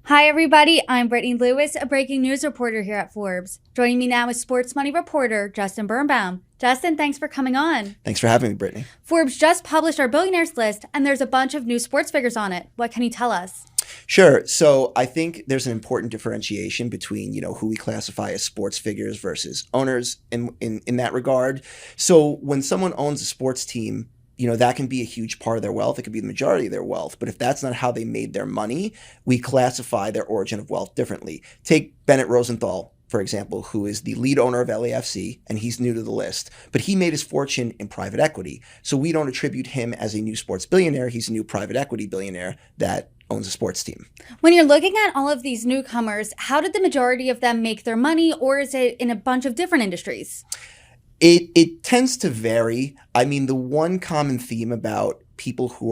Hi, everybody. I'm Brittany Lewis, a breaking news reporter here at Forbes. Joining me now is sports money reporter Justin Birnbaum. Justin, thanks for coming on. Thanks for having me, Brittany. Forbes just published our billionaires list, and there's a bunch of new sports figures on it. What can you tell us? Sure. So I think there's an important differentiation between, who we classify as sports figures versus owners in that regard. So when someone owns a sports team, that can be a huge part of their wealth. It could be the majority of their wealth. But if that's not how they made their money, we classify their origin of wealth differently. Take Bennett Rosenthal, for example, who is the lead owner of LAFC, and he's new to the list. But he made his fortune in private equity. So we don't attribute him as a new sports billionaire. He's a new private equity billionaire that owns a sports team. When you're looking at all of these newcomers, how did the majority of them make their money, or is it in a bunch of different industries? It tends to vary. I mean, the one common theme about people who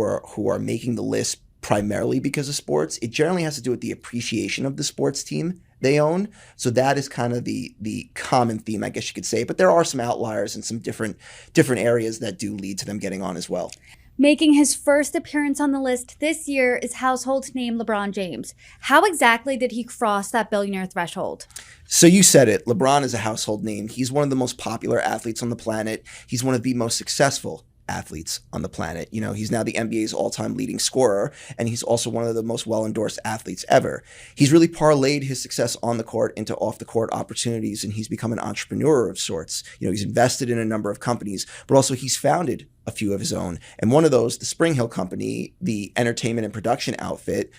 are making the list primarily because of sports, it generally has to do with the appreciation of the sports team they own. So that is kind of the common theme, I guess you could say. But there are some outliers and some different areas that do lead to them getting on as well. Making his first appearance on the list this year is household name LeBron James. How exactly did he cross that billionaire threshold? So you said it. LeBron is a household name. He's one of the most popular athletes on the planet. He's one of the most successful athletes on the planet. He's now the NBA's all-time leading scorer, and he's also one of the most well-endorsed athletes ever. He's really parlayed his success on the court into off-the-court opportunities, and he's become an entrepreneur of sorts. He's invested in a number of companies, but also he's founded a few of his own. And one of those, the Spring Hill Company, the entertainment and production outfit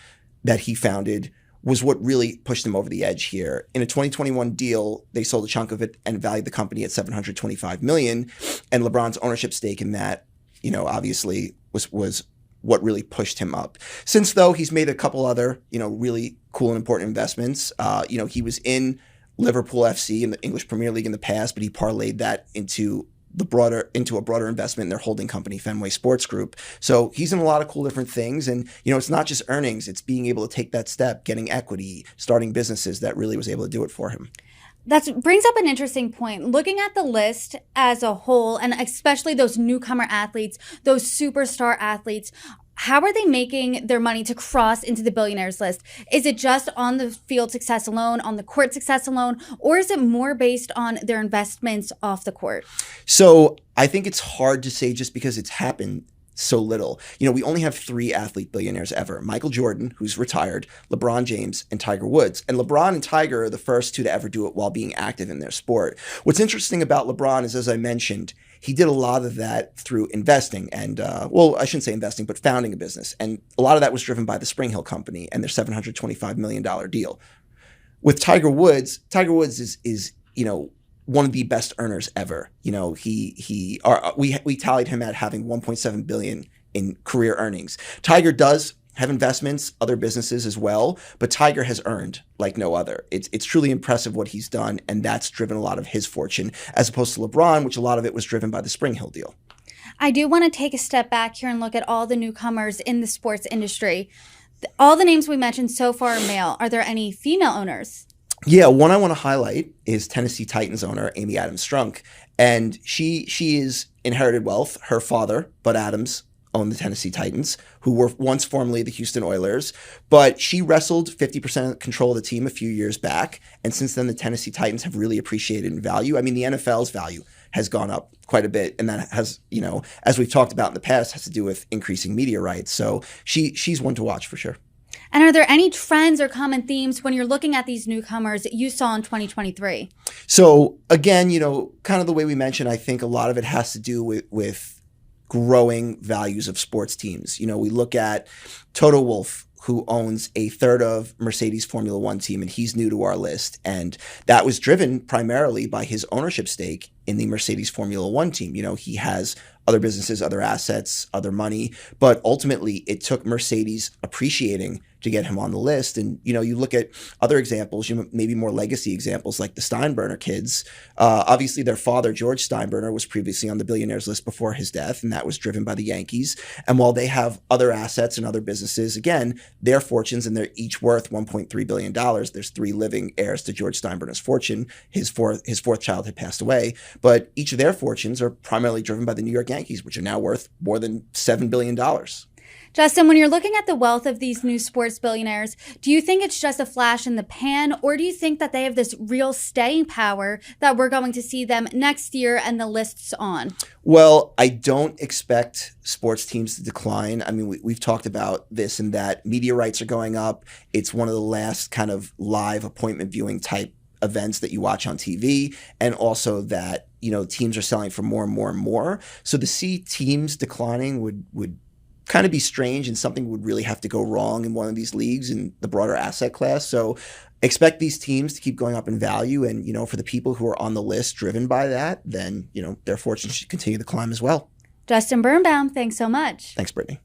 that he founded, was what really pushed him over the edge here. In a 2021 deal, they sold a chunk of it and valued the company at $725 million. And LeBron's ownership stake in that, obviously was what really pushed him up. Since though, he's made a couple other, really cool and important investments. He was in Liverpool FC in the English Premier League in the past, but he parlayed that into a broader investment in their holding company, Fenway Sports Group. So he's in a lot of cool different things. And, it's not just earnings, it's being able to take that step, getting equity, starting businesses that really was able to do it for him. That brings up an interesting point. Looking at the list as a whole, and especially those newcomer athletes, those superstar athletes, how are they making their money to cross into the billionaires list? Is it just on the field success alone, on the court success alone, or is it more based on their investments off the court? So I think it's hard to say just because it's happened so little. We only have 3 athlete billionaires ever. Michael Jordan, who's retired, LeBron James, and Tiger Woods. And LeBron and Tiger are the first 2 to ever do it while being active in their sport. What's interesting about LeBron is, as I mentioned, he did a lot of that through investing and, I shouldn't say investing, but founding a business. And a lot of that was driven by the Spring Hill Company and their $725 million deal. With Tiger Woods is one of the best earners ever. We tallied him at having 1.7 billion in career earnings. Tiger does have investments, other businesses as well, but Tiger has earned like no other. It's truly impressive what he's done, and that's driven a lot of his fortune, as opposed to LeBron, which a lot of it was driven by the Spring Hill deal. I do want to take a step back here and look at all the newcomers in the sports industry. All the names we mentioned so far are male. Are there any female owners? Yeah, one I want to highlight is Tennessee Titans owner Amy Adams Strunk, and she is inherited wealth. Her father, Bud Adams, owned the Tennessee Titans, who were once formerly the Houston Oilers, but she wrestled 50% control of the team a few years back, and since then the Tennessee Titans have really appreciated in value. I mean, the NFL's value has gone up quite a bit, and that has, as we've talked about in the past, has to do with increasing media rights. So she's one to watch for sure. And are there any trends or common themes when you're looking at these newcomers that you saw in 2023? So again, kind of the way we mentioned, I think a lot of it has to do with growing values of sports teams. We look at Toto Wolff, who owns a third of Mercedes Formula One team, and he's new to our list. And that was driven primarily by his ownership stake in the Mercedes Formula One team. He has other businesses, other assets, other money, but ultimately it took Mercedes appreciating to get him on the list. And, you look at other examples, maybe more legacy examples like the Steinbrenner kids. Obviously, their father, George Steinbrenner, was previously on the billionaires list before his death, and that was driven by the Yankees. And while they have other assets and other businesses, again, their fortunes, and they're each worth $1.3 billion. There's 3 living heirs to George Steinbrenner's fortune. His fourth child had passed away, but each of their fortunes are primarily driven by the New York Yankees, which are now worth more than $7 billion. Justin, when you're looking at the wealth of these new sports billionaires, do you think it's just a flash in the pan, or do you think that they have this real staying power that we're going to see them next year and the lists on? Well, I don't expect sports teams to decline. I mean, we've talked about this and that media rights are going up. It's one of the last kind of live appointment viewing type events that you watch on TV, and also that, teams are selling for more and more and more. So to see teams declining would kind of be strange, and something would really have to go wrong in one of these leagues in the broader asset class. So expect these teams to keep going up in value. And, for the people who are on the list driven by that, then, their fortunes should continue to climb as well. Justin Birnbaum, thanks so much. Thanks, Brittany.